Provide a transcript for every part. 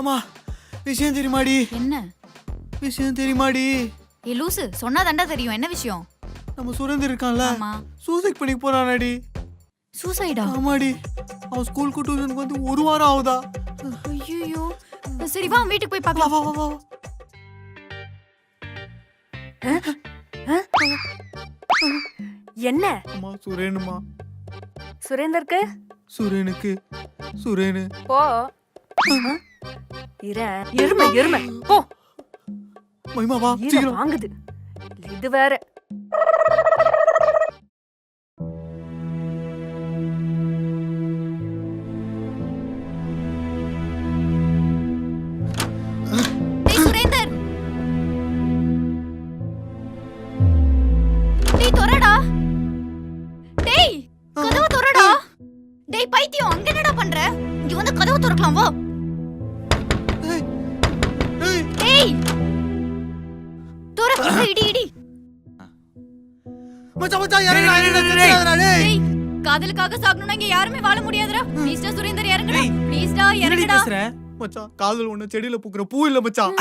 அம்மா விஷயம் தெரியுமாடி? என்ன விஷயம் தெரியுமாடி? ஏ லூசு, சொன்னா தாண்டா தெரியும். என்ன விஷயம்? நம்ம சுரேந்தர் இருக்கான்ல, ஆமா. சூசைட் பண்ணி போறானாடி. சூசைடா? ஆமாடி. அவன் ஸ்கூலுக்கு டியூஷனுக்கு வந்து 1 வாரம் ஆகுதா? ஐயோ. சரி வா வீட்டுக்கு போய் வா பார்க்கலாம். வா வா வா. என்ன அம்மா சுரேனுமா. சுரேந்தருக்கு சுரேனுக்கு சுரேனு. போ எருமை எருமை போ. மைமா வா ஈர சீக்கிரம். வாங்குது இது வேற. டேய் சுரேந்தர். டேய் தொறடா. டேய் கதவு தொறடா. டேய் பைத்தியம், அங்க என்னடா பண்ற? இங்க வந்து கதவு திறக்கலாம் வா. ஏய், ஏய். டேய் தொற. இடி இடி. மச்சான் மச்சான் இறங்குடா இறங்குடா டேய். டேய் காதலுக்காக சாகணும்னா இங்க யாருமே வாழ முடியாதுடா. ப்ளீஸ் டா சுரேந்தர் இறங்குடா. ப்ளீஸ் டா இறங்குடா. மச்சான் காதல் ஒண்ணு செடியில பூக்குற பூ இல்ல மச்சான்.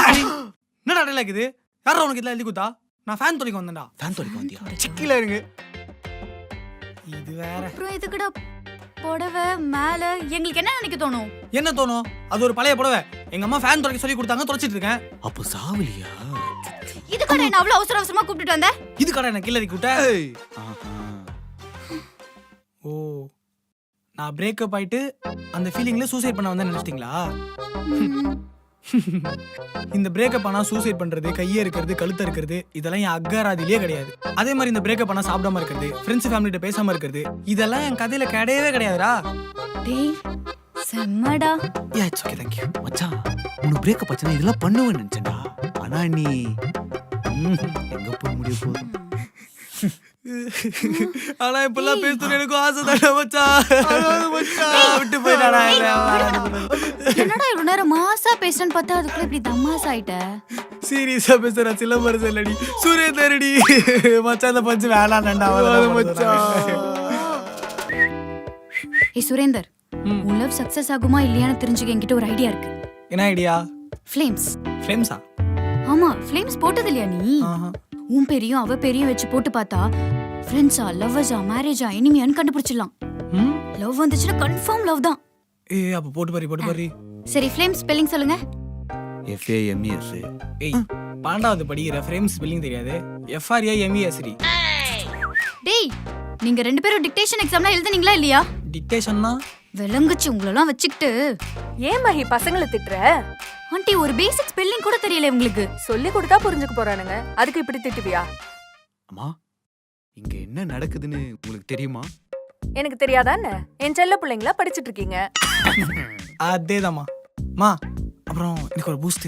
என்னடா அடையில இருக்குது? யாரா உனக்கு இதெல்லாம் எழுதி கொடுத்தா? நான் ஃபேன் தொலைக்க வந்தேன்டா. ஃபேன் தொலைக்க வந்தியா? சிக்கில இருங்க. இது வேற. அப்புறம் எதுக்குடா புடவை மேல? எங்களுக்கு என்ன நினைக்க தோணும்? என்ன தோணும்? அது ஒரு பழைய புடவை. எங்க அம்மா ஃபேன் தொலைக்க சொல்லி கொடுத்தாங்க, தொலைச்சிட்டு இருக்கேன். அப்ப சாவலியா? இதுக்கான என்ன அவ்வளவு அவசர அவசரமா கூப்பிட்டு வந்த? இது கடை என்ன கில்லறி கூட்ட? ஏய். ஓ, நான் பிரேக்கப் ஆயிட்டு அந்த ஃபீலிங்ல சூசைட் பண்ண வந்தேன்னு நினைச்சிட்டீங்களா? இந்த பிரேக்கப் ஆனா சூசைட் பண்றது, கையை இருக்கிறது, கழுத்த இருக்கிறது, இதெல்லாம் என் அக்காராதிலேயே கிடையாது. அதே மாதிரி இந்த பிரேக்கப் ஆனா சாப்பிடாம இருக்கிறது, ஃப்ரெண்ட்ஸ் ஃபேமிலிட்ட பேசாம இருக்கிறது, இதெல்லாம் என் கதையில கிடையவே கிடையாதுடா. டேய் செம்மடா. Yeah it's okay thank you. மச்சான் உனக்கு பிரேக்கப் ஆச்சுனா இதெல்லாம் பண்ணுவேன்னு நினைச்சேன்டா. ஆனா நீ எங்க போய் முடிய போற? ஆனா இப்பெல்லாம் பேசணும் எனக்கு ஆசை தானே மச்சான். விட்டு போயிட்டாடா. என்னடா இவ்வளவு நேரம் மாசா பேசுறேன்னு பார்த்தா அதுக்குள்ள இப்படி தமாஸ் ஆயிட்ட. சீரியஸா பேசுற சிலம்பரசன் இல்லடி, சுரேந்தரடி. மச்சான் அந்த பஞ்சு வேணாண்டா மச்சான். ஏய் சுரேந்தர், உன் லவ் சக்சஸ் ஆகுமா இல்லையான்னு தெரிஞ்சுக்க என்கிட்ட ஒரு ஐடியா இருக்கு. என்ன ஐடியா? ஃப்ளேம்ஸ். ஃப்ளேம்ஸா? ஆமா, ஃப்ளேம்ஸ் போட்டது இல்லையா நீ? உன் பேரையும் அவ பேரையும் வச்சு போட்டு பார்த்தா ஃப்ரெண்ட்ஸா, லவ்வர்ஸா, மேரேஜா, எனிமியான்னு கண்டுபிடிச்சிடலாம். லவ் வந்துச்சுன்னா கன்ஃபார்ம் லவ் தான். ஏய் அப்ப போட்டு பாரு. சரி ஃப்ளேம் ஸ்பெல்லிங் சொல்லுங்க. FAMES. ஏய் 12வது படிக்கிற ஃப்ரேம்ஸ் ஸ்பெல்லிங் தெரியாது? FRAMES. டேய் நீங்க ரெண்டு பேரும் டிக்டேஷன் எக்ஸாம்லாம் எழுதுனீங்களா இல்லையா? டிக்டேஷன்னா விளங்குச்சு உங்களெல்லாம் வச்சுக்கிட்டு. ஏன் மகி பசங்களை திட்டுற? ஆண்டி ஒரு பேசிக் ஸ்பெல்லிங் கூட தெரியல உங்களுக்கு. சொல்லி கொடுத்தா புரிஞ்சுக்க போறானுங்க, அதுக்கு இப்படி திட்டுவியா? அம்மா இங்க என்ன நடக்குதுன்னு உங்களுக்கு தெரியுமா? எனக்கு தெரியாதான்னு என் செல்ல பிள்ளைங்களா படிச்சிட்டு இருக்கீங்க. அதேதாம்மா. மா அப்புறம் எனக்கு ஒரு பூஸ்ட்.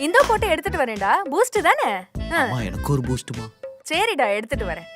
இந்த போட்டு எடுத்துட்டு வரேன்டா. பூஸ்ட் தானே? அம்மா எனக்கு ஒரு பூஸ்ட்மா. சரிடா எடுத்துட்டு வரேன்.